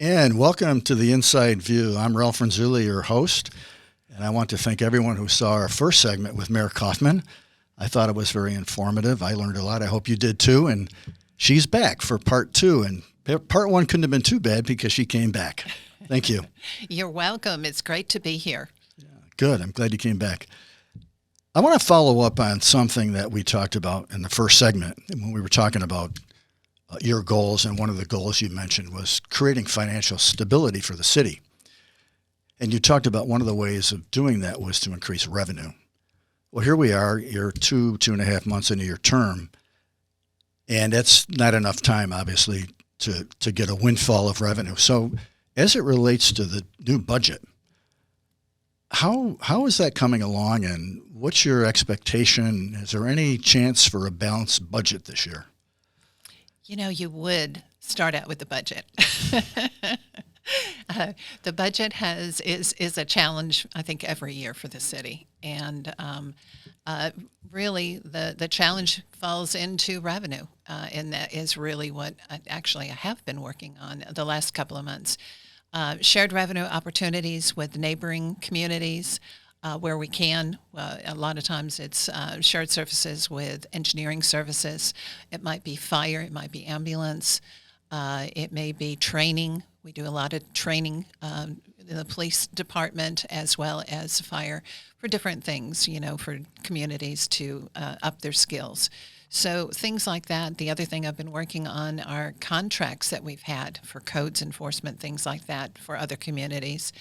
And welcome to the Inside View. I'm Ralph Renzulli, your host, and I want to thank everyone who saw our first segment with Mayor Kaufman. I thought it was very informative. I learned a lot. I hope you did too. And she's back for part two. And part one couldn't have been too bad because she came back. Thank you. You're welcome. It's great to be here. Yeah, good. I'm glad you came back. I want to follow up on something that we talked about in the first segment when we were talking about your goals, and one of the goals you mentioned was creating financial stability for the city. And you talked about one of the ways of doing that was to increase revenue. Well, here we are, you're 2.5 months into your term, and that's not enough time, obviously, to get a windfall of revenue. So as it relates to the new budget, how is that coming along, and what's your expectation? Is there any chance for a balanced budget this year? You know, you would start out with the budget. The budget is a challenge, I think, every year for the city. And really, the challenge falls into revenue. And that is really what I have been working on the last couple of months. Shared revenue opportunities with neighboring communities, where we can. A lot of times it's shared services with engineering services. It might be fire, it might be ambulance, it may be training. We do a lot of training in the police department as well as fire for different things, for communities to up their skills. So things like that. The other thing I've been working on are contracts that we've had for codes enforcement, things like that for other communities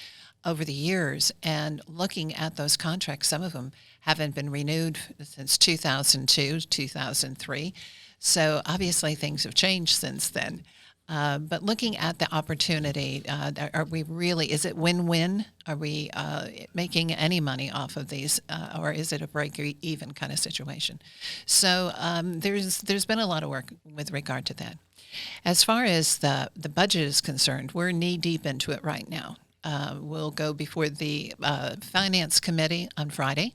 over the years, and looking at those contracts. Some of them haven't been renewed since 2002, 2003. So obviously things have changed since then. But looking at the opportunity, is it win-win? Are we making any money off of these, or is it a break-even kind of situation? So there's been a lot of work with regard to that. As far as the budget is concerned, we're knee-deep into it right now. We'll go before the Finance Committee on Friday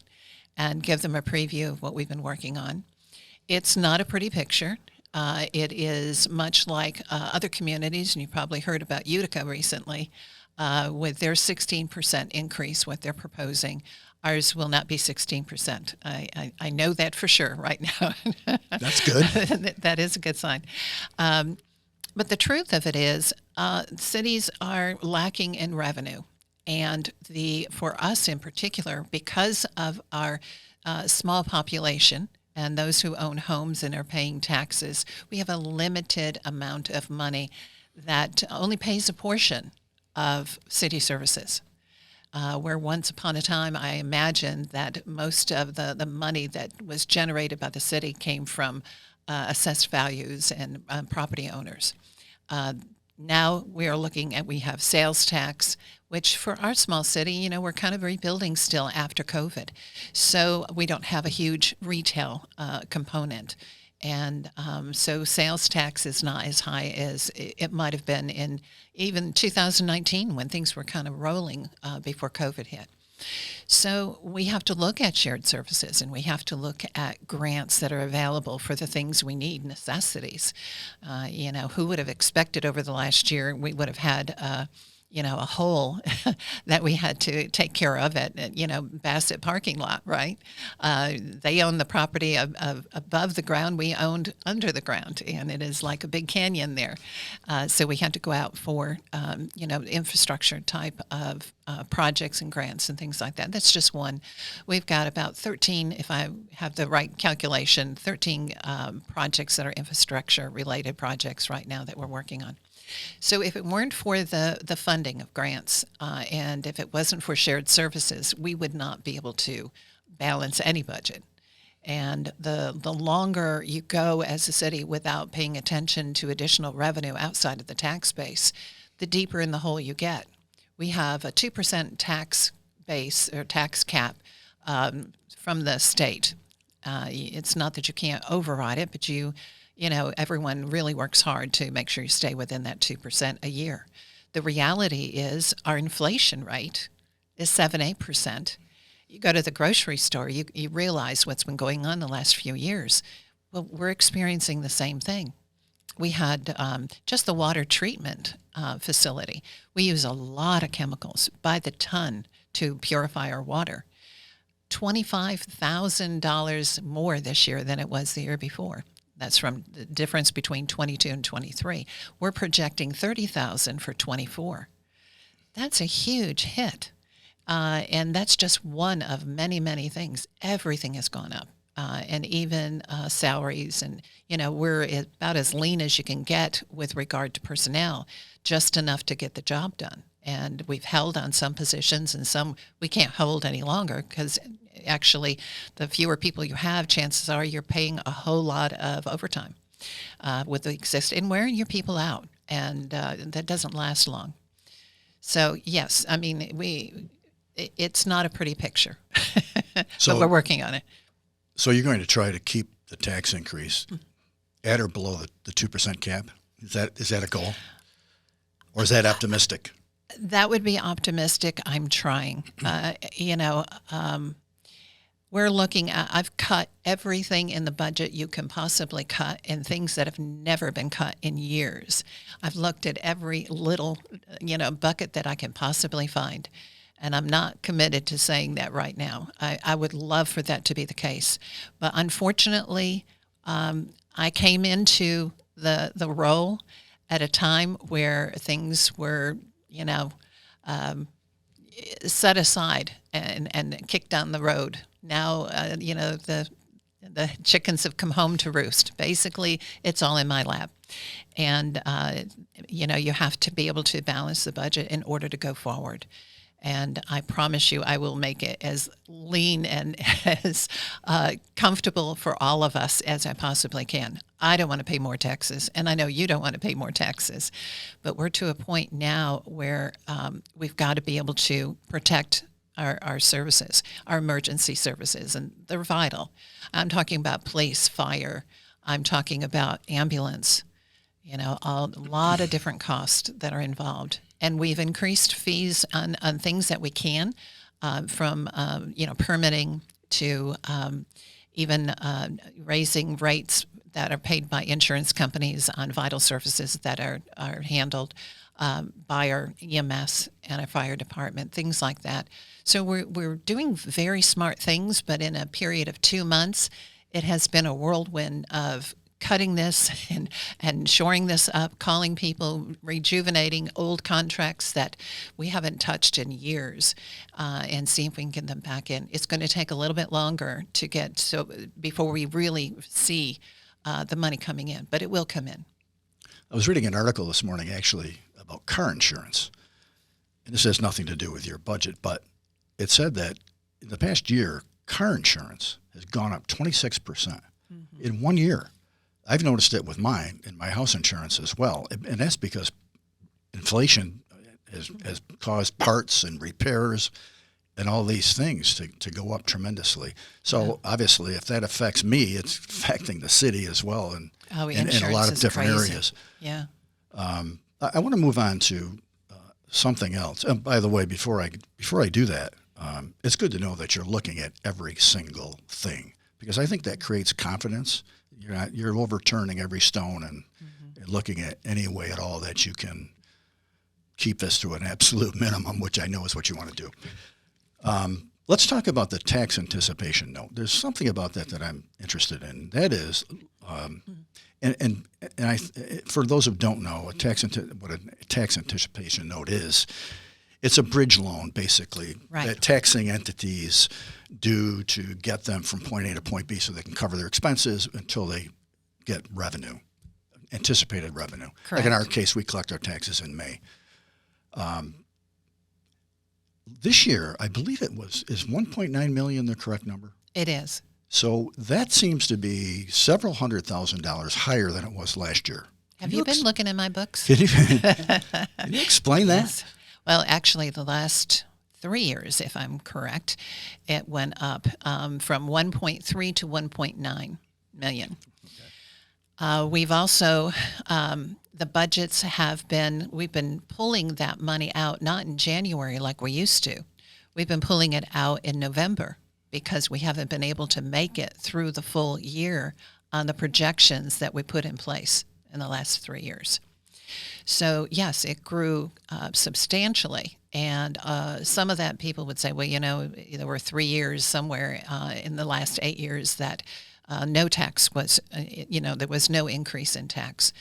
and give them a preview of what we've been working on. It's not a pretty picture. It is much like other communities, and you probably heard about Utica recently, with their 16% increase, what they're proposing. Ours will not be 16%. I know that for sure right now. That's good. That is a good sign. But the truth of it is, cities are lacking in revenue. And for us in particular, because of our small population and those who own homes and are paying taxes, we have a limited amount of money that only pays a portion of city services. Where once upon a time, I imagine that most of the money that was generated by the city came from assessed values and property owners. Now we have sales tax, which for our small city, we're kind of rebuilding still after COVID. So we don't have a huge retail component. And so sales tax is not as high as it might have been in even 2019 when things were kind of rolling before COVID hit. So we have to look at shared services, and we have to look at grants that are available for the things we need, necessities. Who would have expected over the last year we would have had a hole that we had to take care of at, Bassett parking lot, right? They own the property above the ground. We owned under the ground, and it is like a big canyon there. So we had to go out for, infrastructure type of projects and grants and things like that. That's just one. We've got about 13, if I have the right calculation, 13 projects that are infrastructure-related projects right now that we're working on. So if it weren't for the funding of grants and if it wasn't for shared services, we would not be able to balance any budget. And the longer you go as a city without paying attention to additional revenue outside of the tax base, the deeper in the hole you get. We have a 2% tax base or tax cap from the state. It's not that you can't override it, but everyone really works hard to make sure you stay within that 2% a year. The reality is our inflation rate is 7-8%. You go to the grocery store, you realize what's been going on the last few years. Well, we're experiencing the same thing. we had just the water treatment facility. We use a lot of chemicals by the ton to purify our water. $25,000 more this year than it was the year before. That's from the difference between 22 and 23. We're projecting 30,000 for 24. That's a huge hit. And that's just one of many, many things. Everything has gone up. And even salaries. And, we're about as lean as you can get with regard to personnel, just enough to get the job done. And we've held on some positions and some we can't hold any longer because actually the fewer people you have, chances are you're paying a whole lot of overtime with the and wearing your people out. And that doesn't last long. So, yes, I mean, it's not a pretty picture, but we're working on it. So you're going to try to keep the tax increase at or below the 2% cap? Is that a goal? Or is that optimistic? That would be optimistic. I'm trying. We're looking at, I've cut everything in the budget you can possibly cut and things that have never been cut in years. I've looked at every little, bucket that I can possibly find. And I'm not committed to saying that right now. I would love for that to be the case. But unfortunately, I came into the role at a time where things were, set aside and kicked down the road. Now, the chickens have come home to roost. Basically, it's all in my lap. And, you have to be able to balance the budget in order to go forward. And I promise you, I will make it as lean and as comfortable for all of us as I possibly can. I don't want to pay more taxes, and I know you don't want to pay more taxes. But we're to a point now where we've got to be able to protect our services, our emergency services, and they're vital. I'm talking about police, fire. I'm talking about ambulance. A lot of different costs that are involved. And we've increased fees on things that we can, from, permitting to even raising rates that are paid by insurance companies on vital services that are handled by our EMS and our fire department, things like that. So we're doing very smart things, but in a period of 2 months, it has been a whirlwind of cutting this and shoring this up, calling people, rejuvenating old contracts that we haven't touched in years, and see if we can get them back in. It's going to take a little bit longer to get before we really see the money coming in, but it will come in. I was reading an article this morning actually about car insurance. And this has nothing to do with your budget, but it said that in the past year, car insurance has gone up 26% in 1 year. I've noticed it with mine and my house insurance as well. And that's because inflation has caused parts and repairs and all these things to go up tremendously. So obviously, if that affects me, it's affecting the city as well, and in a lot of different areas. Yeah. I want to move on to something else. And by the way, before I do that, it's good to know that you're looking at every single thing, because I think that creates confidence. You're overturning every stone and looking at any way at all that you can keep this to an absolute minimum, which I know is what you want to do. Let's talk about the tax anticipation note. There's something about that I'm interested in. That is, and for those who don't know, what a tax anticipation note is, it's a bridge loan, basically, that taxing entities do to get them from point A to point B so they can cover their expenses until they get revenue, anticipated revenue. Correct. Like in our case, we collect our taxes in May. This year, I believe is $1.9 million the correct number? It is. So that seems to be several $100,000 higher than it was last year. Have you been looking at my books? Can you explain that? Yes. Well, actually, the last 3 years, if I'm correct, it went up from 1.3 to 1.9 million. Okay. We've also, the budgets we've been pulling that money out, not in January like we used to. We've been pulling it out in November because we haven't been able to make it through the full year on the projections that we put in place. in the last 3 years. So yes, it grew substantially, and some of that people would say, well, there were 3 years somewhere in the last 8 years that no tax was, there was no increase in tax.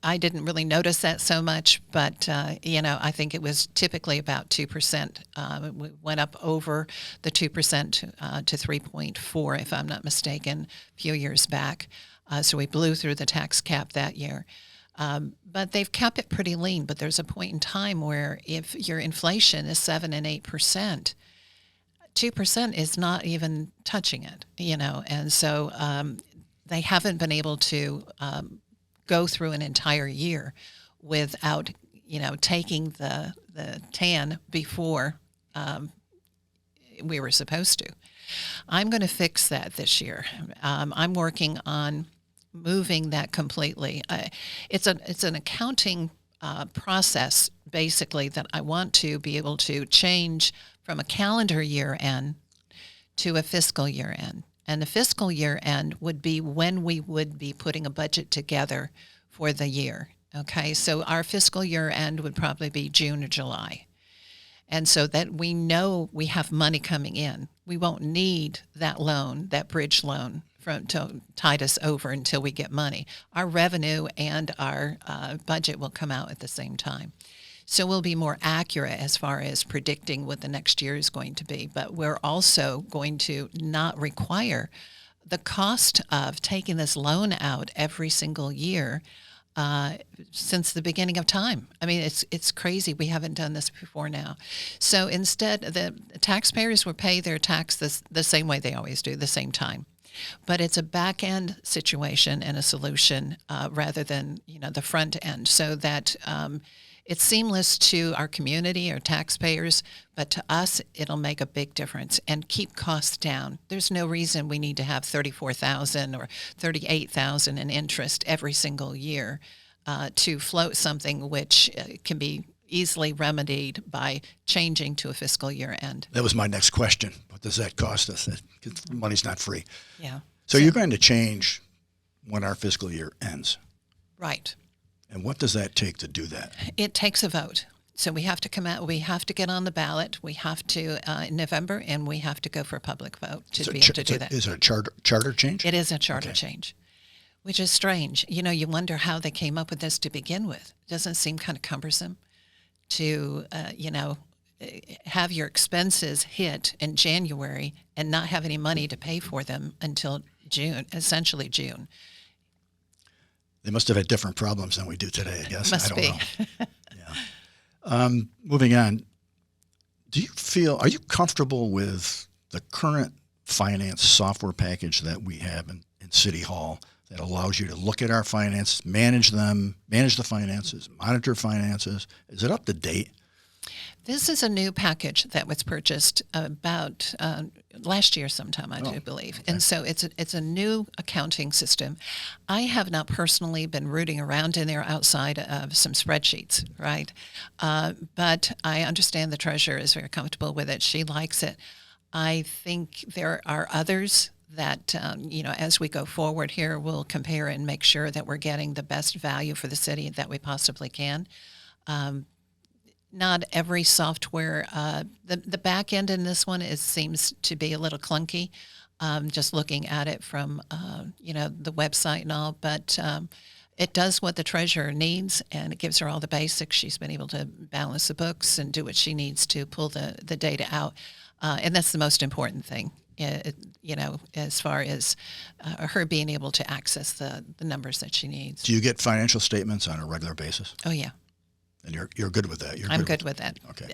I didn't really notice that so much, but, I think it was typically about 2%. We went up over the 2% to 3.4, if I'm not mistaken, a few years back. So we blew through the tax cap that year. But they've kept it pretty lean. But there's a point in time where if your inflation is 7 and 8%, 2% is not even touching it, And so they haven't been able to go through an entire year without, taking the tan before we were supposed to. I'm going to fix that this year. I'm working on moving that completely. It's an accounting process, basically, that I want to be able to change from a calendar year end to a fiscal year end. And the fiscal year end would be when we would be putting a budget together for the year. Okay, so our fiscal year end would probably be June or July. And so that we know we have money coming in. We won't need that loan, that bridge loan, to tide us over until we get money. Our revenue and our budget will come out at the same time. So we'll be more accurate as far as predicting what the next year is going to be. But we're also going to not require the cost of taking this loan out every single year since the beginning of time. I mean, it's crazy. We haven't done this before now. So instead, the taxpayers will pay their tax the same way they always do, the same time. But it's a back-end situation and a solution rather than, the front end, so that it's seamless to our community, our taxpayers, but to us, it'll make a big difference and keep costs down. There's no reason we need to have $34,000 or $38,000 in interest every single year to float something which can be easily remedied by changing to a fiscal year end. That was my next question. What does that cost us? Because money's not free. Yeah. So you're going to change when our fiscal year ends. Right. And what does that take to do that? It takes a vote. So we have to come out, we have to get on the ballot. We have to, in November, and we have to go for a public vote to be able to do that. Is it a charter change? It is a charter change, which is strange. You wonder how they came up with this to begin with. Doesn't it seem kind of cumbersome to, have your expenses hit in January and not have any money to pay for them until June, essentially June. They must have had different problems than we do today, I guess. Must I don't be. know. Yeah. Moving on, are you comfortable with the current finance software package that we have in City Hall that allows you to look at our finances, manage the finances, monitor finances? Is it up to date? This is a new package that was purchased about last year sometime, I do believe. Okay. And so it's a new accounting system. I have not personally been rooting around in there outside of some spreadsheets, right? But I understand the treasurer is very comfortable with it. She likes it. I think there are others that, as we go forward here, we'll compare and make sure that we're getting the best value for the city that we possibly can. Not every software, the back end in this one seems to be a little clunky, just looking at it from, the website and all, but it does what the treasurer needs, and it gives her all the basics. She's been able to balance the books and do what she needs to pull the data out, and that's the most important thing, as far as her being able to access the numbers that she needs. Do you get financial statements on a regular basis? Oh, yeah. And you're good with that? I'm good with that. Okay.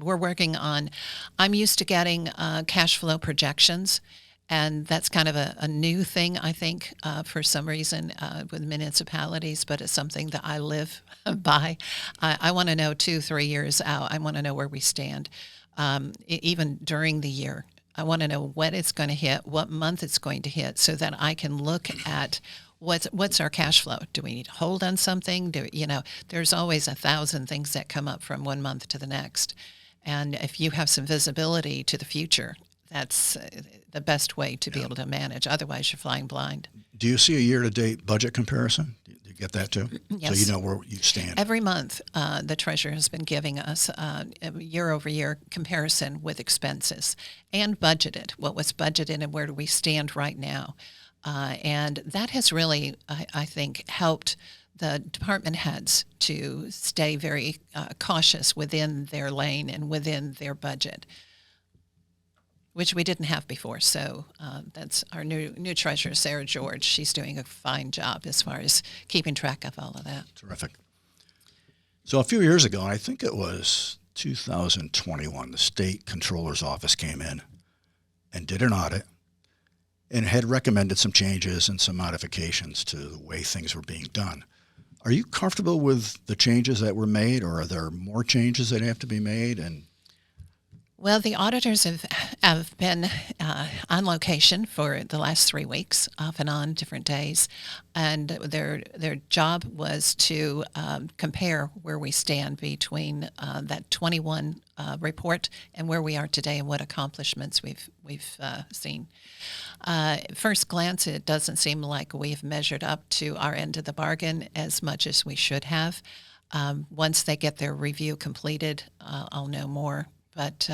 We're working on, I'm used to getting cash flow projections, and that's kind of a new thing, I think, for some reason with municipalities, but it's something that I live by. I want to know 2-3 years out. I want to know where we stand, even during the year. I want to know when it's going to hit, what month it's going to hit, so that I can look at what's our cash flow. Do we need to hold on something? There's always 1,000 things that come up from one month to the next. And if you have some visibility to the future, that's the best way to be able to manage. Otherwise, you're flying blind. Do you see a year-to-date budget comparison? Do you get that too? Yes. So you know where you stand. Every month, the treasurer has been giving us a year-over-year comparison with expenses and budgeted, what was budgeted and where do we stand right now. And that has really, I think, helped the department heads to stay very cautious within their lane and within their budget, which we didn't have before. So that's our new treasurer, Sarah George. She's doing a fine job as far as keeping track of all of that. Terrific. So a few years ago, I think it was 2021, the state controller's office came in and did an audit and had recommended some changes and some modifications to the way things were being done. Are you comfortable with the changes that were made, or are there more changes that have to be made? And well, the auditors have been on location for the last 3 weeks, off and on, different days, and their job was to compare where we stand between that 21 report and where we are today and what accomplishments we've seen. First glance, it doesn't seem like we've measured up to our end of the bargain as much as we should have. Once they get their review completed, I'll know more. But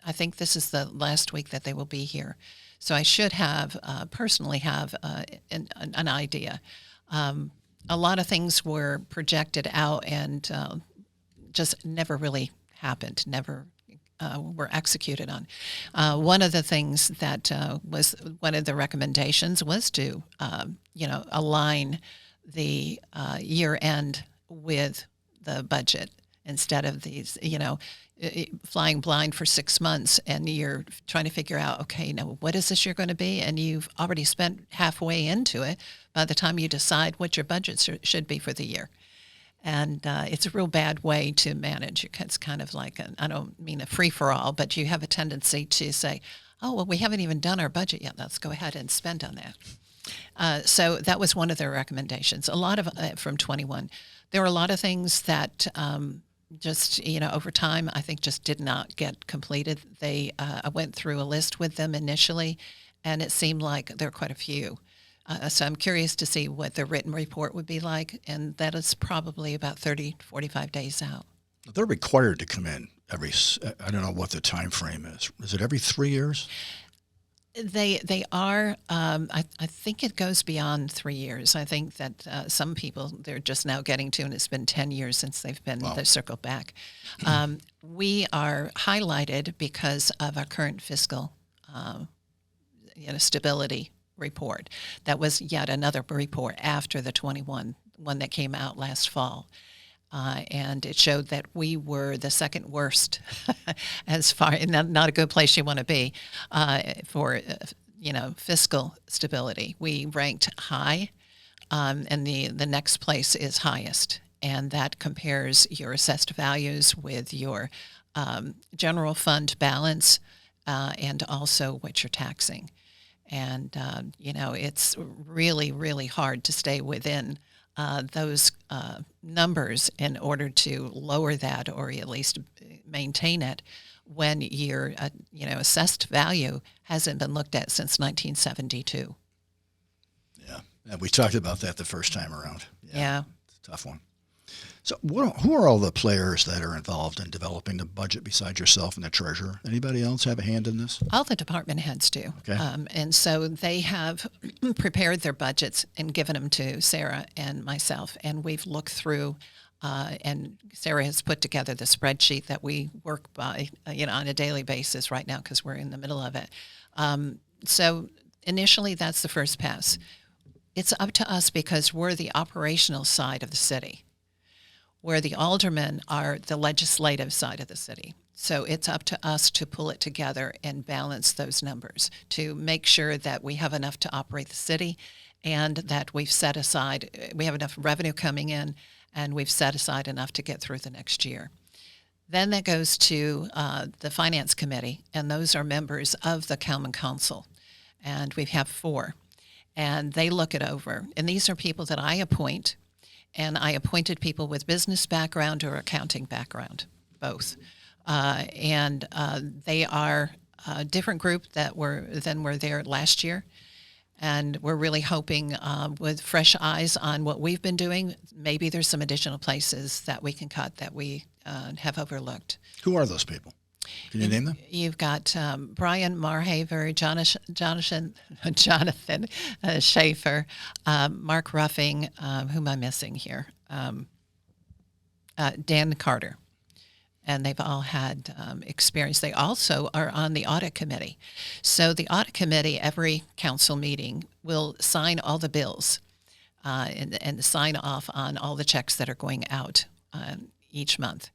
I think this is the last week that they will be here. So I should have, personally have an idea. A lot of things were projected out and just never really happened, never were executed on. One of the things that was one of the recommendations was to, align the year end with the budget instead of these, flying blind for 6 months and you're trying to figure out, okay, now what is this year going to be? And you've already spent halfway into it by the time you decide what your budget should be for the year. And it's a real bad way to manage. It's kind of like, I don't mean a free-for-all, but you have a tendency to say, oh, well, we haven't even done our budget yet. Let's go ahead and spend on that. So that was one of their recommendations. A lot of, from 21, there were a lot of things that just, over time, I think just did not get completed. I went through a list with them initially, and it seemed like there were quite a few. So I'm curious to see what the written report would be like, and that is probably about 30, 45 days out. They're required to come in I don't know what the time frame is. Is it every 3 years? They are. I think it goes beyond 3 years. I think that some people, they're just now getting to, and it's been 10 years since they've been, they've circled back. We are highlighted because of our current fiscal stability report. That was yet another report after the 21 one that came out last fall. And it showed that we were the second worst as far, and not a good place you want to be for, fiscal stability. We ranked high, and the next place is highest. And that compares your assessed values with your general fund balance and also what you're taxing. And, it's really, really hard to stay within those numbers in order to lower that or at least maintain it when your, assessed value hasn't been looked at since 1972. Yeah. We talked about that the first time around. Yeah. It's a tough one. So who are all the players that are involved in developing the budget besides yourself and the treasurer? Anybody else have a hand in this? All the department heads do. Okay. And so they have prepared their budgets and given them to Sarah and myself. And we've looked through, and Sarah has put together the spreadsheet that we work by, on a daily basis right now because we're in the middle of it. So initially, that's the first pass. It's up to us because we're the operational side of the city, where the aldermen are the legislative side of the city. So it's up to us to pull it together and balance those numbers to make sure that we have enough to operate the city and that we've set aside, we have enough revenue coming in and we've set aside enough to get through the next year. Then that goes to the Finance Committee, and those are members of the Kaufman Council, and we have 4. And they look it over. And these are people that I appoint, and I appointed people with business background or accounting background, both. And they are a different group than were there last year. And we're really hoping with fresh eyes on what we've been doing, maybe there's some additional places that we can cut that we have overlooked. Who are those people? Can you name them? You've got Brian Marhaver, Jonathan Schaefer, Mark Ruffing, who am I missing here? Dan Carter. And they've all had experience. They also are on the audit committee. So the audit committee, every council meeting, will sign all the bills and sign off on all the checks that are going out each month.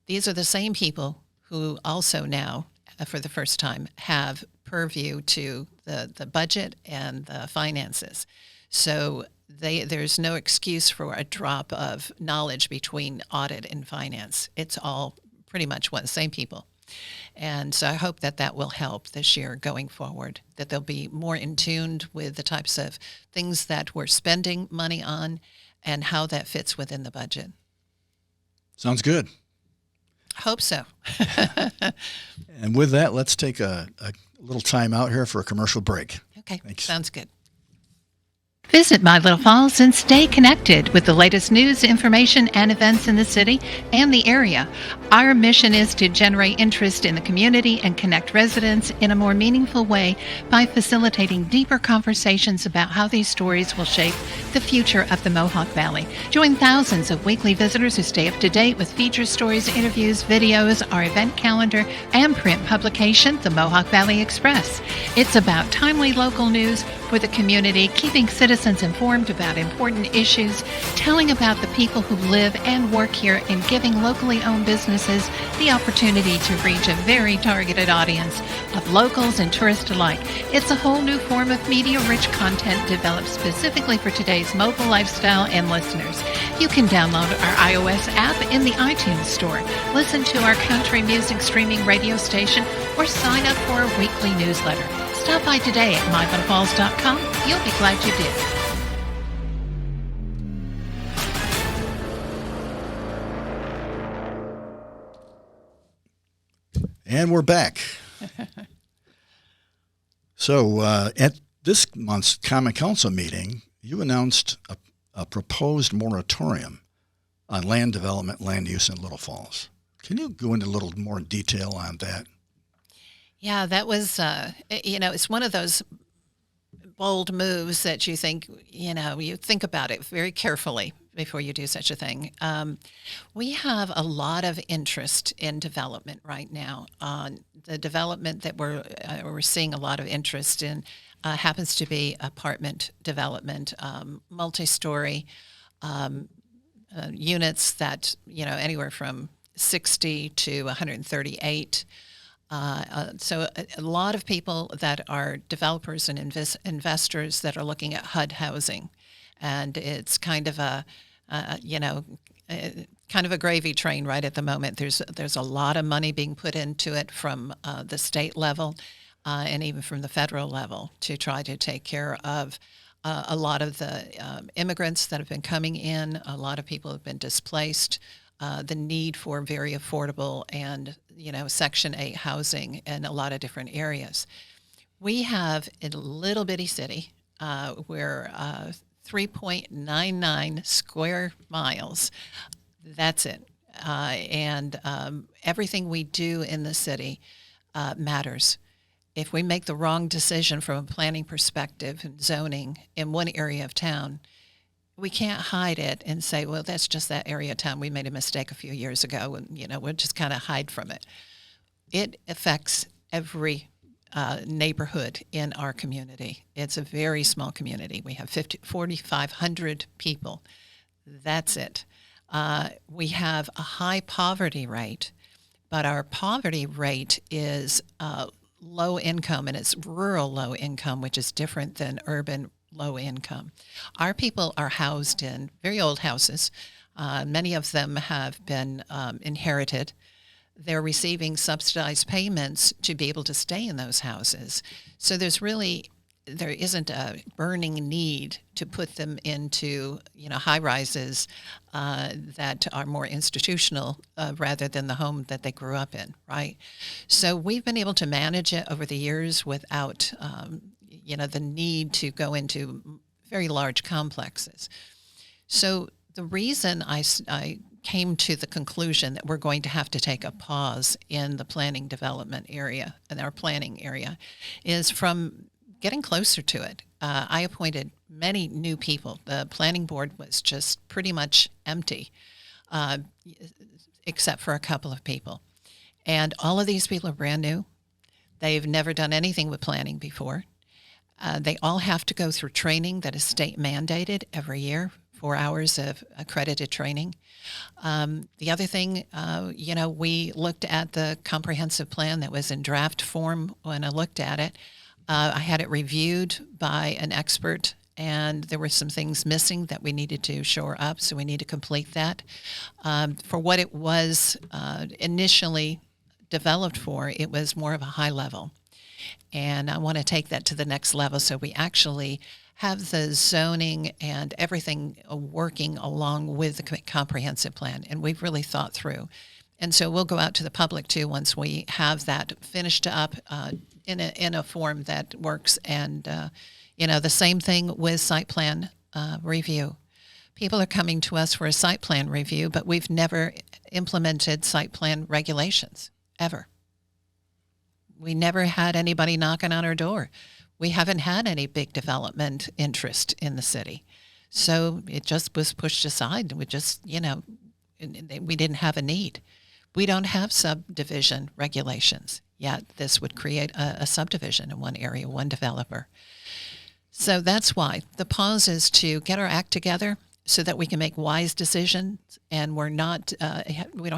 These are the same people who also now, for the first time, have purview to the budget and the finances. So there's no excuse for a drop of knowledge between audit and finance. It's all pretty much same people. And so I hope that will help this year going forward, that they'll be more in tune with the types of things that we're spending money on and how that fits within the budget. Sounds good. Hope so. And with that, let's take a little time out here for a commercial break. Okay, thanks. Sounds good. Visit My Little Falls and stay connected with the latest news, information, and events in the city and the area. Our mission is to generate interest in the community and connect residents in a more meaningful way by facilitating deeper conversations about how these stories will shape the future of the Mohawk Valley. Join thousands of weekly visitors who stay up to date with feature stories, interviews, videos, our event calendar, and print publication, the Mohawk Valley Express. It's about timely local news for the community, keeping citizens informed about important issues, telling about the people who live and work here, and giving locally owned businesses the opportunity to reach a very targeted audience of locals and tourists alike. It's a whole new form of media-rich content developed specifically for today's mobile lifestyle and listeners. You can download our iOS app in the iTunes Store, listen to our country music streaming radio station, or sign up for a weekly newsletter. Stop by today at mylittlefalls.com. You'll be glad you did. And we're back. So at this month's Common Council meeting, you announced a proposed moratorium on land development, land use in Little Falls. Can you go into a little more detail on that? Yeah, that was, it's one of those bold moves that you think, you think about it very carefully before you do such a thing. We have a lot of interest in development right now. The development that we're seeing a lot of interest in happens to be apartment development, multi-story units that, anywhere from 60 to 138. So a lot of people that are developers and investors that are looking at HUD housing, and it's kind of a gravy train right at the moment. There's a lot of money being put into it from the state level and even from the federal level to try to take care of a lot of the immigrants that have been coming in. A lot of people have been displaced. The need for very affordable and, Section 8 housing in a lot of different areas. We have in a little bitty city where 3.99 square miles, that's it. And everything we do in the city matters. If we make the wrong decision from a planning perspective and zoning in one area of town, we can't hide it and say, well, that's just that area of town. We made a mistake a few years ago, and, we'll just kind of hide from it. It affects every neighborhood in our community. It's a very small community. We have 4,500 people. That's it. We have a high poverty rate, but our poverty rate is low income, and it's rural low income, which is different than urban low income. Our people are housed in very old houses. Many of them have been inherited. They're receiving subsidized payments to be able to stay in those houses. So there's really there isn't a burning need to put them into, high rises that are more institutional rather than the home that they grew up in, right? So we've been able to manage it over the years without, the need to go into very large complexes. So the reason I came to the conclusion that we're going to have to take a pause in the planning development area, in our planning area, is from getting closer to it. I appointed many new people. The planning board was just pretty much empty, uh, except for a couple of people. And all of these people are brand new. They've never done anything with planning before. They all have to go through training that is state mandated every year, 4 hours of accredited training. The other thing, we looked at the comprehensive plan that was in draft form when I looked at it. I had it reviewed by an expert, and there were some things missing that we needed to shore up, so we need to complete that. For what it was initially developed for, it was more of a high level. And I want to take that to the next level so we actually have the zoning and everything working along with the comprehensive plan. And we've really thought through. And so we'll go out to the public too once we have that finished up in a form that works. And, the same thing with site plan review. People are coming to us for a site plan review, but we've never implemented site plan regulations, ever. We never had anybody knocking on our door. We haven't had any big development interest in the city. So it just was pushed aside. We just, we didn't have a need. We don't have subdivision regulations, yet this would create a subdivision in one area, one developer. So that's why the pause is to get our act together so that we can make wise decisions, and we don't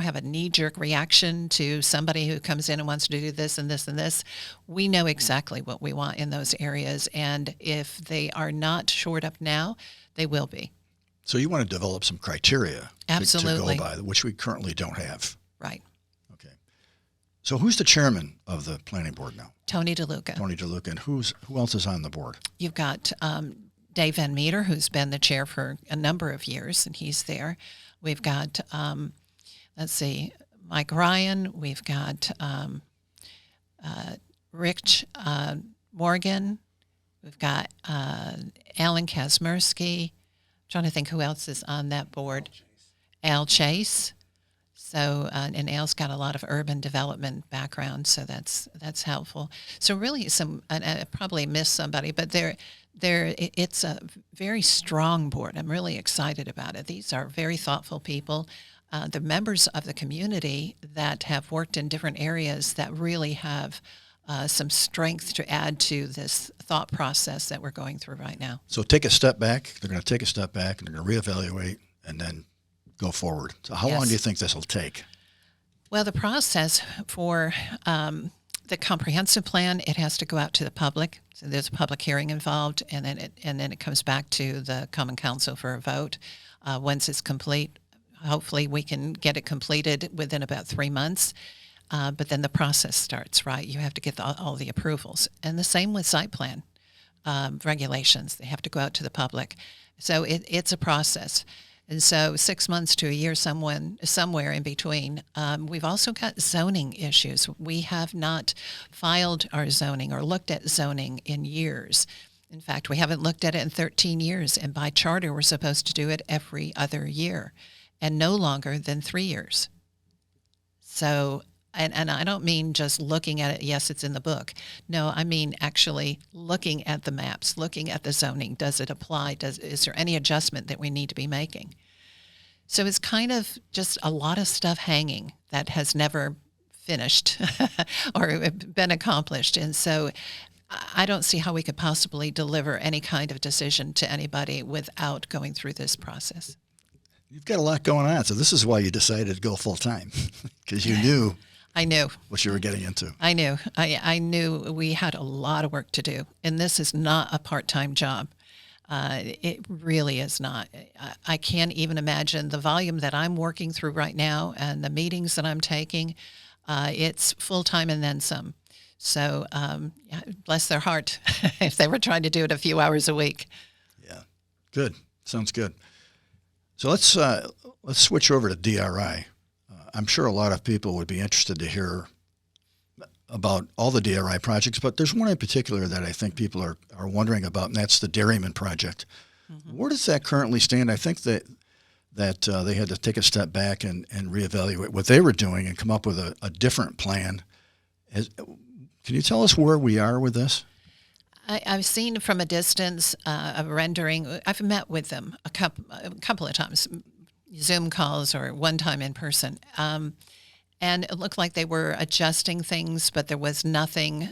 have a knee-jerk reaction to somebody who comes in and wants to do this and this and this. We know exactly what we want in those areas, and if they are not shored up now, they will be. So you want to develop some criteria Absolutely. to go by, which we currently don't have. Right. Okay. So who's the chairman of the planning board now? Tony DeLuca. Tony DeLuca. And who else is on the board? You've got Dave Van Meter, who's been the chair for a number of years, and he's there. We've got, Mike Ryan. We've got Rich Morgan. We've got Alan Kazmersky. I'm trying to think who else is on that board. Al Chase. So, and Al's got a lot of urban development background, so that's helpful. So really I probably missed somebody, but it's a very strong board. I'm really excited about it. These are very thoughtful people. The members of the community that have worked in different areas that really have some strength to add to this thought process that we're going through right now. So take a step back. They're going to take a step back, and they're going to reevaluate, and then go forward. So how long do you think this will take? Well, the process for the comprehensive plan, it has to go out to the public. So there's a public hearing involved, and then it comes back to the Common Council for a vote. Once it's complete, hopefully we can get it completed within about 3 months. But then the process starts, right? You have to get all the approvals. And the same with site plan regulations. They have to go out to the public. So it's a process. And so 6 months to a year, somewhere in between. We've also got zoning issues. We have not filed our zoning or looked at zoning in years. In fact, we haven't looked at it in 13 years. And by charter, we're supposed to do it every other year and no longer than 3 years. So, and I don't mean just looking at it, yes, it's in the book. No, I mean actually looking at the maps, looking at the zoning. Does it apply? Is there any adjustment that we need to be making? So it's kind of just a lot of stuff hanging that has never finished or been accomplished. And so I don't see how we could possibly deliver any kind of decision to anybody without going through this process. You've got a lot going on. So this is why you decided to go full time, because you knew. I knew what you were getting into. I knew. I knew we had a lot of work to do, and this is not a part-time job. It really is not. I can't even imagine the volume that I'm working through right now and the meetings that I'm taking. It's full-time and then some. So yeah, bless their heart if they were trying to do it a few hours a week. Yeah, good. Sounds good. So let's switch over to DRI. I'm sure a lot of people would be interested to hear about all the DRI projects, but there's one in particular that I think people are wondering about, and that's the Dairyman project. Mm-hmm. Where does that currently stand? I think that they had to take a step back and reevaluate what they were doing and come up with a different plan. Can you tell us where we are with this? I've seen from a distance a rendering. I've met with them a couple of times, Zoom calls or one time in person. And it looked like they were adjusting things, but there was nothing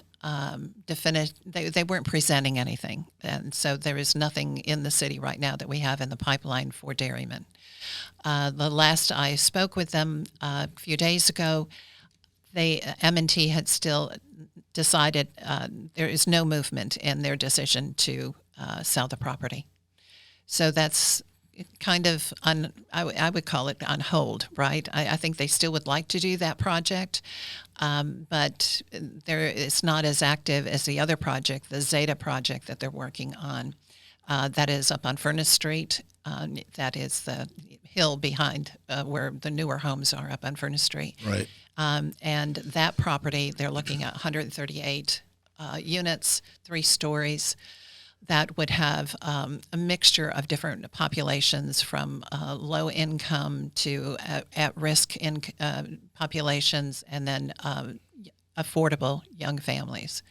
definitive. They weren't presenting anything. And so there is nothing in the city right now that we have in the pipeline for Dairyman. The last I spoke with them a few days ago, M&T had still decided there is no movement in their decision to sell the property. So that's kind of I would call it on hold, right? I think they still would like to do that project, but it's not as active as the other project, the Zeta project that they're working on. That is up on Furnace Street. That is the hill behind where the newer homes are up on Furnace Street. Right. And that property, they're looking at 138 units, 3 stories. That would have a mixture of different populations, from low income to at-risk populations, and then affordable young families.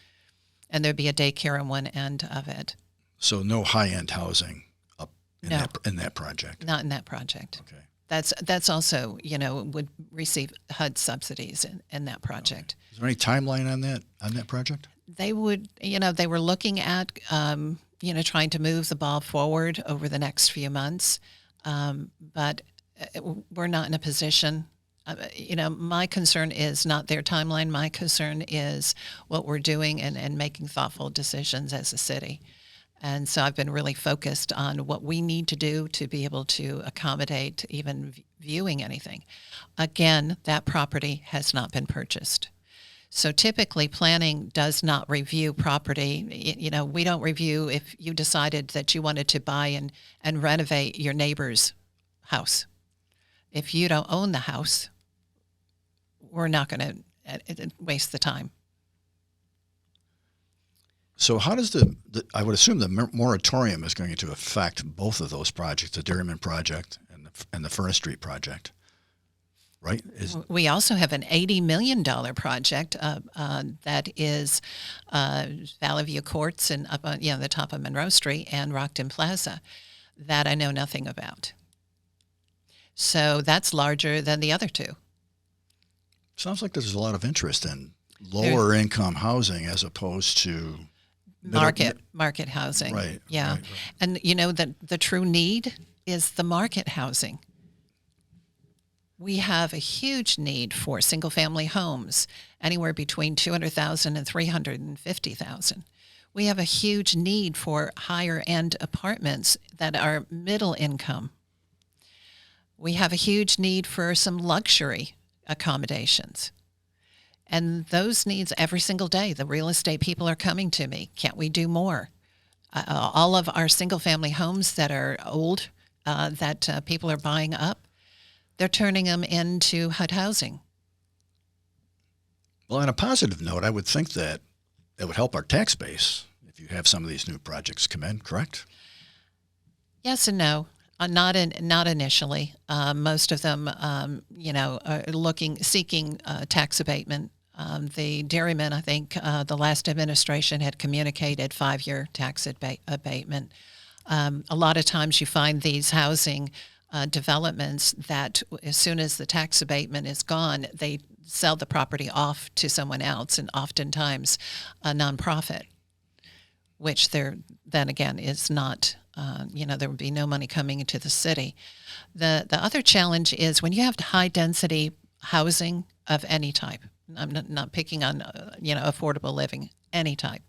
And there'd be a daycare on one end of it. So no high-end housing up in that project? Not in that project. Okay. That's also, would receive HUD subsidies in that project. Okay. Is there any timeline on that project? They would, they were looking at, trying to move the ball forward over the next few months, but we're not in a position. My concern is not their timeline. My concern is what we're doing and making thoughtful decisions as a city. And so I've been really focused on what we need to do to be able to accommodate even viewing anything. Again, that property has not been purchased. So typically planning does not review property. We don't review if you decided that you wanted to buy and renovate your neighbor's house. If you don't own the house, we're not going to waste the time. So how does I would assume the moratorium is going to affect both of those projects, the Dairyman project and the Furnace Street project, right? We also have an $80 million project that is Valley View Courts and up on the top of Monroe Street and Rockton Plaza that I know nothing about. So that's larger than the other two. Sounds like there's a lot of interest in lower income housing as opposed to market housing. Right. Yeah. Right. And that the true need is the market housing. We have a huge need for single family homes, anywhere between 200,000 and 350,000. We have a huge need for higher end apartments that are middle income. We have a huge need for some luxury accommodations. And those needs every single day. The real estate people are coming to me. Can't we do more? All of our single-family homes that are old, that people are buying up, they're turning them into HUD housing. Well, on a positive note, I would think that it would help our tax base if you have some of these new projects come in, correct? Yes and no. Not initially. Most of them, are seeking tax abatement. The Dairyman, I think, the last administration had communicated 5-year tax abatement. A lot of times you find these housing developments that as soon as the tax abatement is gone, they sell the property off to someone else, and oftentimes a nonprofit, which then again is not, there would be no money coming into the city. The other challenge is when you have high density housing of any type. I'm not picking on, affordable living, any type.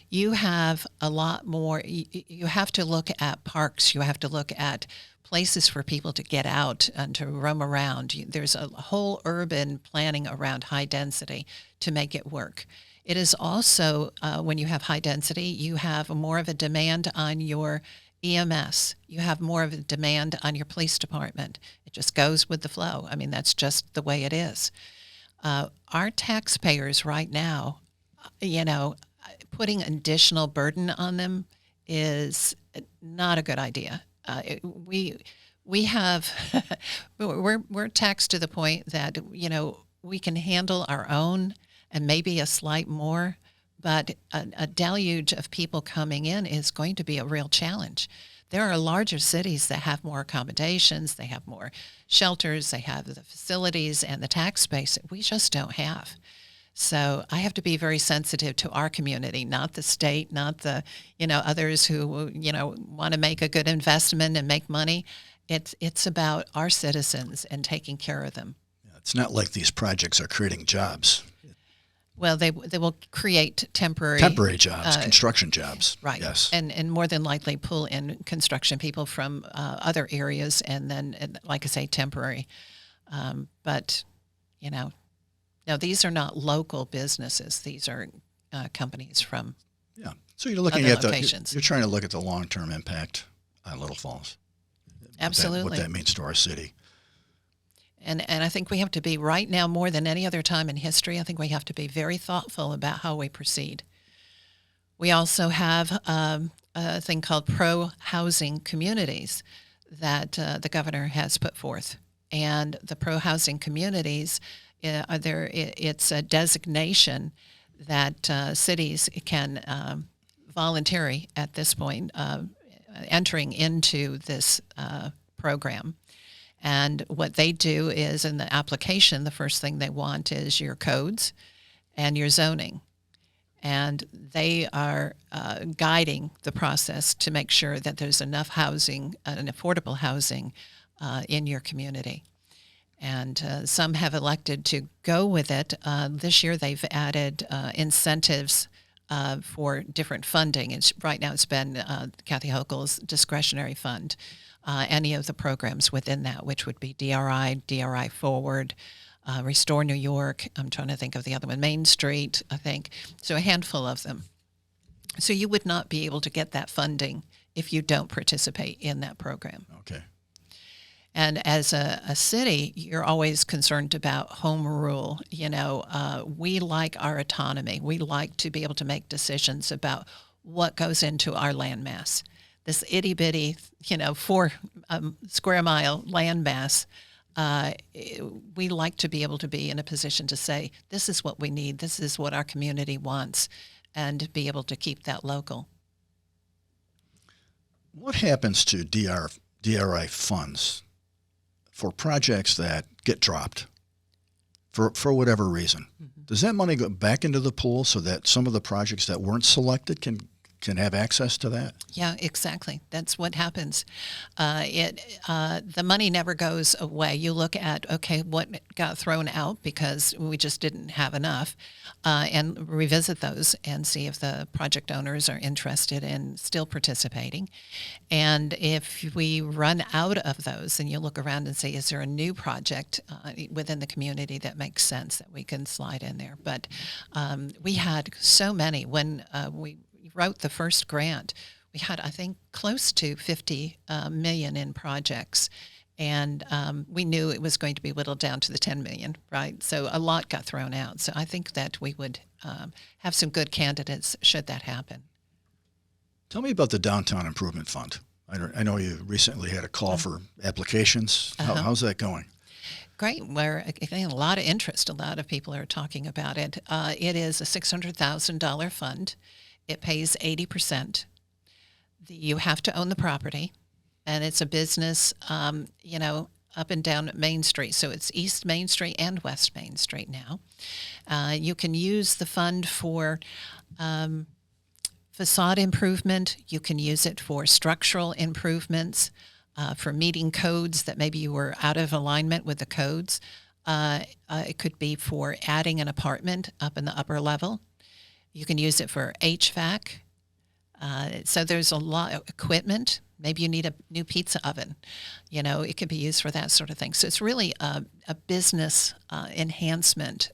You have a lot more, you have to look at parks, you have to look at places for people to get out and to roam around. There's a whole urban planning around high density to make it work. It is also, when you have high density, you have more of a demand on your EMS. You have more of a demand on your police department. It just goes with the flow. I mean, that's just the way it is. Our taxpayers right now, putting additional burden on them is not a good idea. We have we're taxed to the point that we can handle our own and maybe a slight more, but a deluge of people coming in is going to be a real challenge. There are larger cities that have more accommodations, they have more shelters, they have the facilities and the tax base that we just don't have. So I have to be very sensitive to our community, not the state, not the, others who, want to make a good investment and make money. It's about our citizens and taking care of them. Yeah, it's not like these projects are creating jobs. Well, they will create temporary jobs, construction jobs. Right. Yes. And more than likely pull in construction people from other areas and then, like I say, temporary. But, no, these are not local businesses. These are companies from So you're looking other at locations. You're trying to look at the long-term impact on Little Falls. Absolutely. What that means to our city. And I think we have to be, right now more than any other time in history, I think we have to be very thoughtful about how we proceed. We also have a thing called pro-housing communities that the governor has put forth. And the pro-housing communities, it's a designation that cities can voluntarily at this point entering into this program. And what they do is, in the application, the first thing they want is your codes and your zoning. And they are guiding the process to make sure that there's enough housing, and affordable housing in your community. And some have elected to go with it. This year they've added incentives for different funding. Right now it's been Kathy Hochul's discretionary fund. Any of the programs within that, which would be DRI Forward, Restore New York. I'm trying to think of the other one, Main Street, I think. So a handful of them. So you would not be able to get that funding if you don't participate in that program. Okay. And as a city, you're always concerned about home rule. We like our autonomy. We like to be able to make decisions about what goes into our landmass. This itty-bitty, 4 square mile landmass, we like to be able to be in a position to say, this is what we need, this is what our community wants, and be able to keep that local. What happens to DRI funds for projects that get dropped for whatever reason? Mm-hmm. Does that money go back into the pool so that some of the projects that weren't selected can have access to that? Yeah, exactly. That's what happens. The money never goes away. You look at, what got thrown out because we just didn't have enough, and revisit those and see if the project owners are interested in still participating. And if we run out of those, then you look around and say, is there a new project within the community that makes sense that we can slide in there? But we had so many when we wrote the first grant. We had, I think, close to 50 million in projects, and we knew it was going to be whittled down to the 10 million, right? So a lot got thrown out. So I think that we would have some good candidates should that happen. Tell me about the Downtown Improvement Fund. I know you recently had a call for applications. How's that going? Great. We're getting a lot of interest. A lot of people are talking about it. It is a $600,000 fund. It pays 80%. You have to own the property, and it's a business, up and down Main Street. So it's East Main Street and West Main Street now. You can use the fund for facade improvement. You can use it for structural improvements, for meeting codes that maybe you were out of alignment with the codes. It could be for adding an apartment up in the upper level. You can use it for HVAC. So there's a lot of equipment. Maybe you need a new pizza oven. It could be used for that sort of thing. So it's really a business enhancement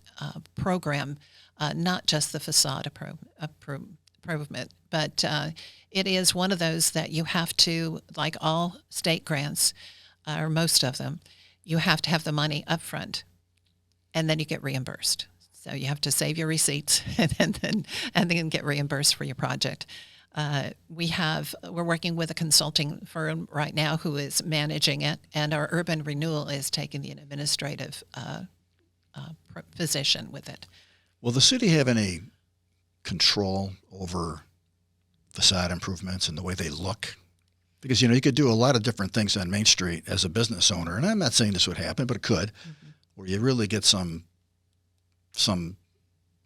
program not just the facade improvement, but it is one of those that you have to, like all state grants, or most of them, you have to have the money up front, and then you get reimbursed. So you have to save your receipts and then get reimbursed for your project. We're working with a consulting firm right now who is managing it, and our urban renewal is taking the administrative position with it. Will the city have any control over facade improvements and the way they look? Because, you could do a lot of different things on Main Street as a business owner, and I'm not saying this would happen, but it could, where you really get some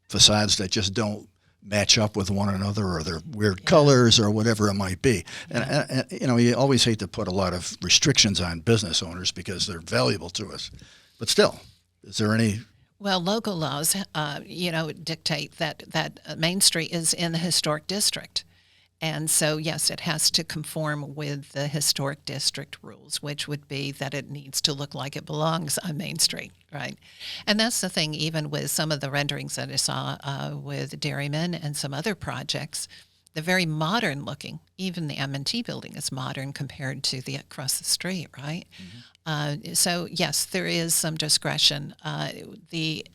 facades that just don't match up with one another, or they're weird colors or whatever it might be. And you always hate to put a lot of restrictions on business owners because they're valuable to us. But still, is there any? Well, local laws, dictate that Main Street is in the historic district. And so, yes, it has to conform with the historic district rules, which would be that it needs to look like it belongs on Main Street, right? And that's the thing, even with some of the renderings that I saw with Dairyman and some other projects, they're very modern looking. Even the M&T building is modern compared to the across the street, right? So, yes, there is some discretion. The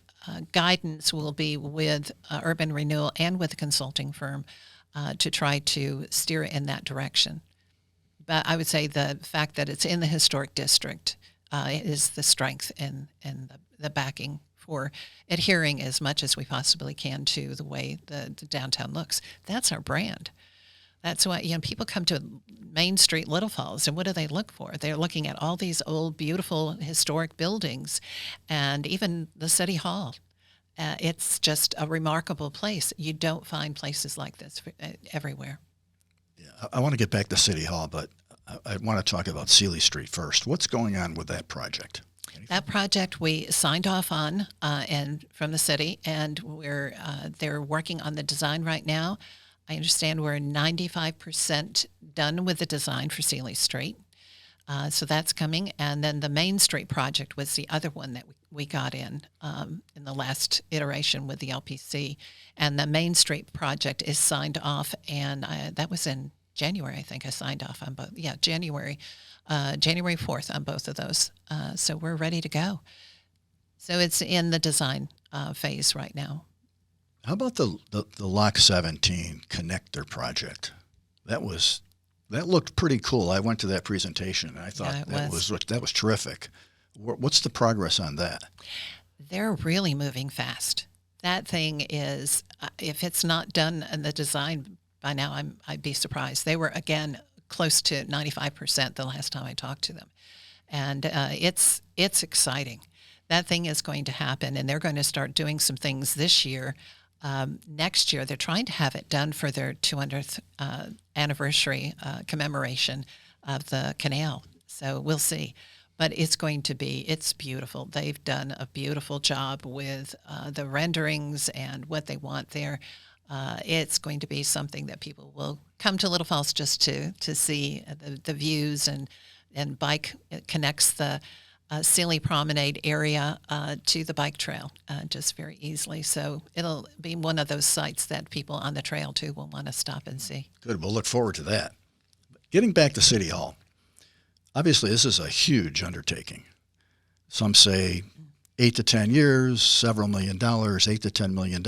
guidance will be with urban renewal and with a consulting firm to try to steer it in that direction. But I would say the fact that it's in the historic district is the strength and the backing for adhering as much as we possibly can to the way the downtown looks. That's our brand. That's why people come to Main Street, Little Falls, and what do they look for? They're looking at all these old, beautiful, historic buildings, and even the city hall. It's just a remarkable place. You don't find places like this everywhere. Yeah, I want to get back to City Hall, but I want to talk about Seeley Street first. What's going on with that project? That project we signed off on and from the city, and they're working on the design right now. I understand we're 95% done with the design for Seeley Street. So that's coming. And then the Main Street project was the other one that we got in the last iteration with the LPC. And the Main Street project is signed off, and that was in January, I think I signed off on both. Yeah, January 4th on both of those. So we're ready to go. So it's in the design phase right now. How about the Lock 17 connector project? That looked pretty cool. I went to that presentation, and I thought that was terrific. What's the progress on that? They're really moving fast. That thing is, if it's not done in the design by now, I'd be surprised. They were, again, close to 95% the last time I talked to them. And it's exciting. That thing is going to happen, and they're going to start doing some things this year. Next year, they're trying to have it done for their 200th anniversary commemoration of the canal. So we'll see. But it's beautiful. They've done a beautiful job with the renderings and what they want there. It's going to be something that people will come to Little Falls just to see the views and bike. It connects the Seeley Promenade area to the bike trail just very easily. So it'll be one of those sites that people on the trail, too, will want to stop and see. Good. We'll look forward to that. Getting back to City Hall, obviously this is a huge undertaking. Some say 8 to 10 years, several $1 million, $8 to $10 million.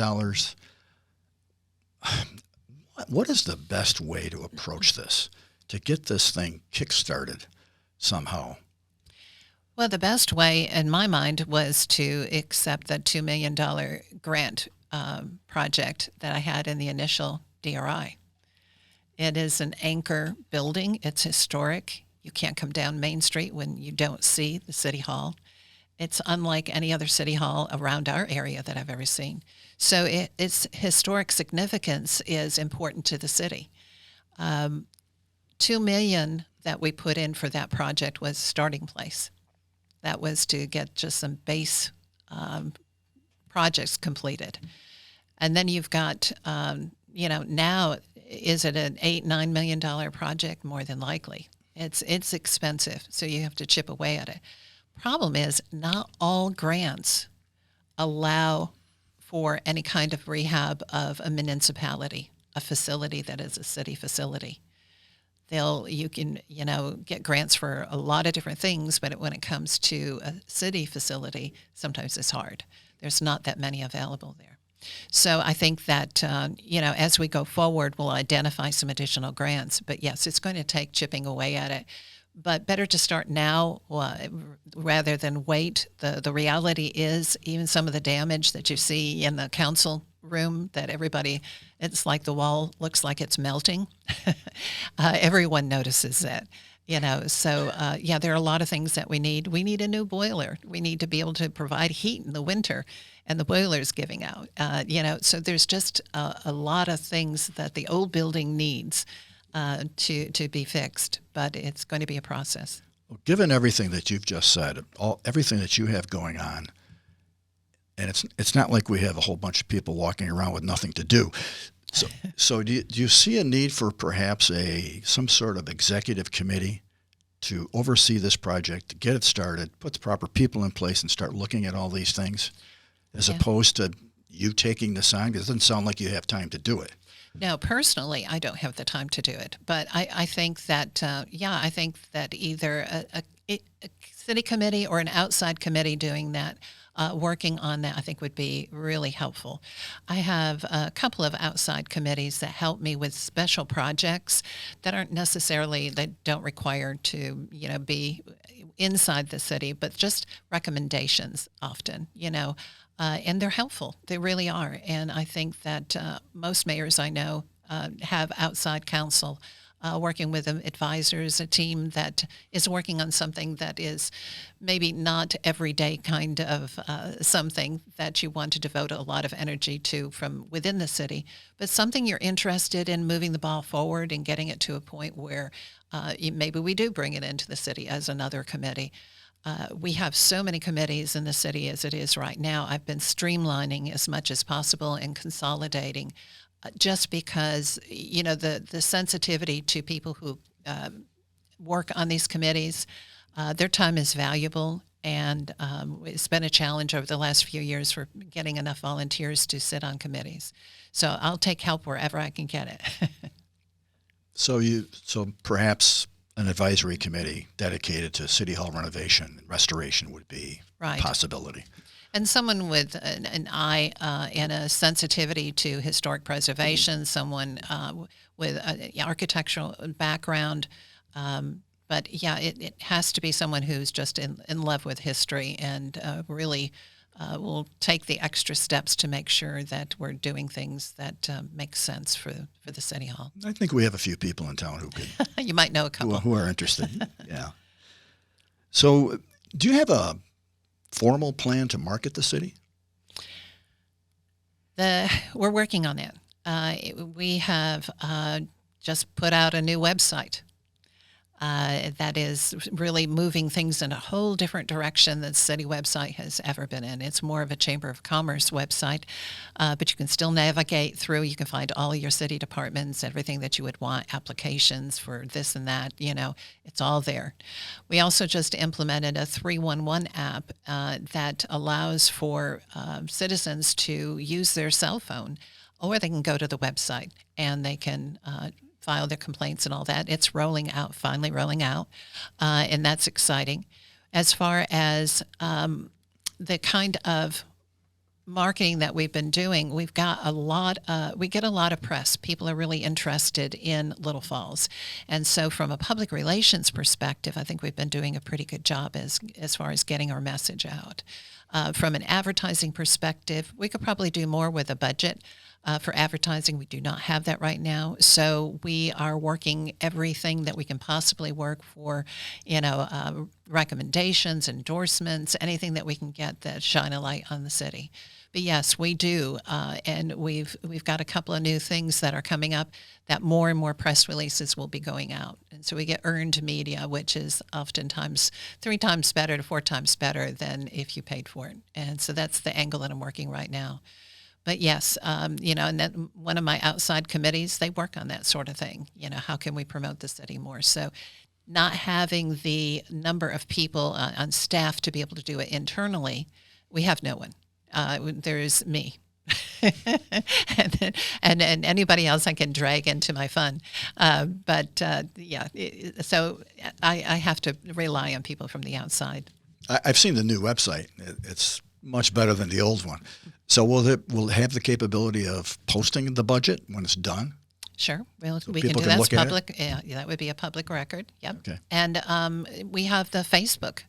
What is the best way to approach this, to get this thing kick-started somehow? Well, the best way, in my mind, was to accept the $2 million grant project that I had in the initial DRI. It is an anchor building. It's historic. You can't come down Main Street when you don't see the City Hall. It's unlike any other City Hall around our area that I've ever seen. So its historic significance is important to the city. $2 million that we put in for that project was starting place. That was to get just some base projects completed. And then you've got, now is it an $8-9 million project? More than likely. It's expensive, so you have to chip away at it. Problem is, not all grants allow for any kind of rehab of a municipality, a facility that is a city facility. You can get grants for a lot of different things, but when it comes to a city facility, sometimes it's hard. There's not that many available there. So I think that, as we go forward, we'll identify some additional grants. But yes, it's going to take chipping away at it. But better to start now rather than wait. The reality is even some of the damage that you see in the council room that it's like the wall looks like it's melting. Everyone notices that. So there are a lot of things that we need. We need a new boiler. We need to be able to provide heat in the winter, and the boiler's giving out. So there's just a lot of things that the old building needs to be fixed, but it's going to be a process. Well, given everything that you've just said, everything that you have going on, and it's not like we have a whole bunch of people walking around with nothing to do. So do you see a need for perhaps some sort of executive committee to oversee this project, to get it started, put the proper people in place, and start looking at all these things, as opposed to you taking this on? Because it doesn't sound like you have time to do it. No, personally, I don't have the time to do it. But I think that, I think that either a city committee or an outside committee doing that, working on that, I think would be really helpful. I have a couple of outside committees that help me with special projects that don't require to, be inside the city, but just recommendations often, and they're helpful. They really are. And I think that most mayors I know have outside counsel working with them, advisors, a team that is working on something that is maybe not everyday kind of something that you want to devote a lot of energy to from within the city, but something you're interested in moving the ball forward and getting it to a point where maybe we do bring it into the city as another committee. We have so many committees in the city as it is right now. I've been streamlining as much as possible and consolidating just because, the sensitivity to people who work on these committees, their time is valuable. And it's been a challenge over the last few years for getting enough volunteers to sit on committees. So I'll take help wherever I can get it. So perhaps an advisory committee dedicated to City Hall renovation and restoration would be a possibility. And someone with an eye and a sensitivity to historic preservation, someone with an architectural background. But it has to be someone who's just in love with history and really will take the extra steps to make sure that we're doing things that make sense for the City Hall. I think we have a few people in town who could. You might know a couple. Who are interested. Yeah. So do you have a formal plan to market the city? We're working on it. We have just put out a new website that is really moving things in a whole different direction than the city website has ever been in. It's more of a Chamber of Commerce website, but you can still navigate through. You can find all your city departments, everything that you would want, applications for this and that, it's all there. We also just implemented a 311 app that allows for citizens to use their cell phone, or they can go to the website and they can file their complaints and all that. It's finally rolling out, and that's exciting. As far as the kind of marketing that we've been doing, we get a lot of press. People are really interested in Little Falls. And so from a public relations perspective, I think we've been doing a pretty good job as far as getting our message out. From an advertising perspective, we could probably do more with a budget. For advertising, we do not have that right now. So we are working everything that we can possibly work for, recommendations, endorsements, anything that we can get that shine a light on the city. But yes, we do, and we've got a couple of new things that are coming up that more and more press releases will be going out. And so we get earned media, which is oftentimes 3 times better to 4 times better than if you paid for it. And so that's the angle that I'm working right now. But yes, and then one of my outside committees, they work on that sort of thing. How can we promote the city more? So not having the number of people on staff to be able to do it internally, we have no one. There's me. and anybody else I can drag into my fun. So I have to rely on people from the outside. I've seen the new website. It's much better than the old one. So will it have the capability of posting the budget when it's done? Sure. Well, So we can people do can that. look It's at it? public. Yeah, that would be a public record. Yep. Okay. And we have the Facebook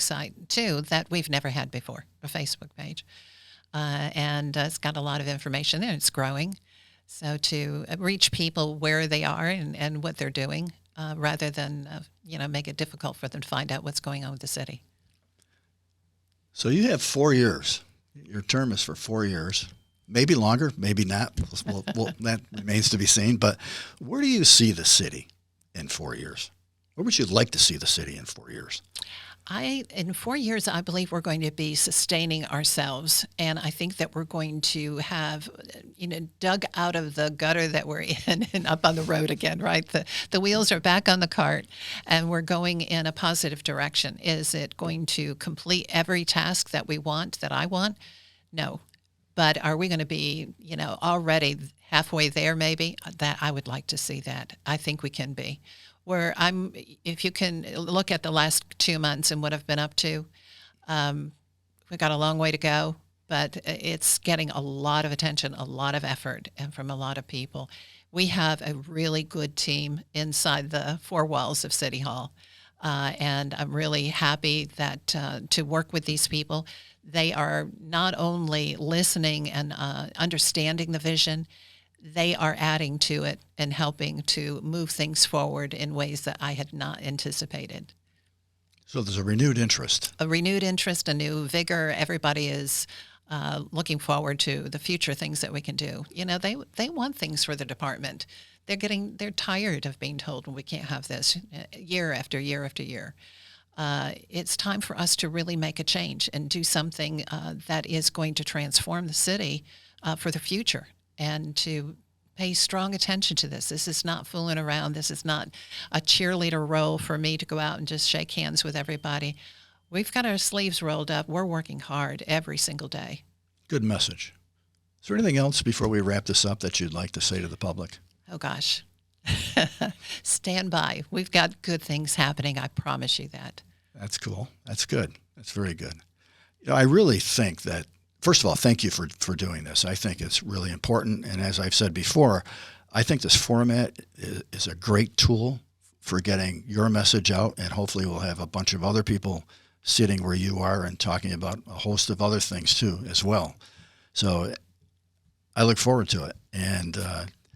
site too that we've never had before, a Facebook page. And it's got a lot of information there. It's growing. So to reach people where they are and what they're doing, rather than make it difficult for them to find out what's going on with the city. So you have 4 years. Your term is for 4 years. Maybe longer, maybe not. That remains to be seen. But where do you see the city in 4 years? Where would you like to see the city in 4 years? In 4 years, I believe we're going to be sustaining ourselves. And I think that we're going to have, dug out of the gutter that we're in and up on the road again, right? The wheels are back on the cart and we're going in a positive direction. Is it going to complete every task that we want, that I want? No. But are we going to be, already halfway there maybe? That I would like to see that. I think we can be. If you can look at the last 2 months and what I've been up to, we've got a long way to go, but it's getting a lot of attention, a lot of effort, and from a lot of people. We have a really good team inside the four walls of City Hall, and I'm really happy that to work with these people. They are not only listening and understanding the vision, they are adding to it and helping to move things forward in ways that I had not anticipated. So there's a renewed interest. A renewed interest, a new vigor. Everybody is looking forward to the future things that we can do. They want things for the department. They're tired of being told, well, we can't have this year after year after year. It's time for us to really make a change and do something that is going to transform the city for the future, and to pay strong attention to this. This is not fooling around. This is not a cheerleader role for me to go out and just shake hands with everybody. We've got our sleeves rolled up. We're working hard every single day. Good message. Is there anything else before we wrap this up that you'd like to say to the public? Oh, gosh. Stand by. We've got good things happening. I promise you that. That's cool. That's good. That's very good. I really think that, first of all, thank you for doing this. I think it's really important. And as I've said before, I think this format is a great tool for getting your message out. And hopefully we'll have a bunch of other people sitting where you are and talking about a host of other things too as well. So I look forward to it. And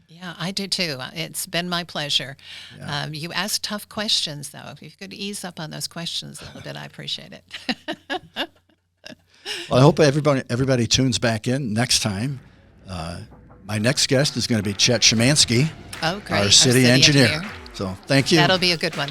yeah, I do too. It's been my pleasure. Yeah. You ask tough questions, though. If you could ease up on those questions a little bit, I appreciate it. Well, I hope everybody tunes back in next time. My next guest is going to be Chet Szymanski, Oh, great. our city engineer. So thank you. That'll be a good one.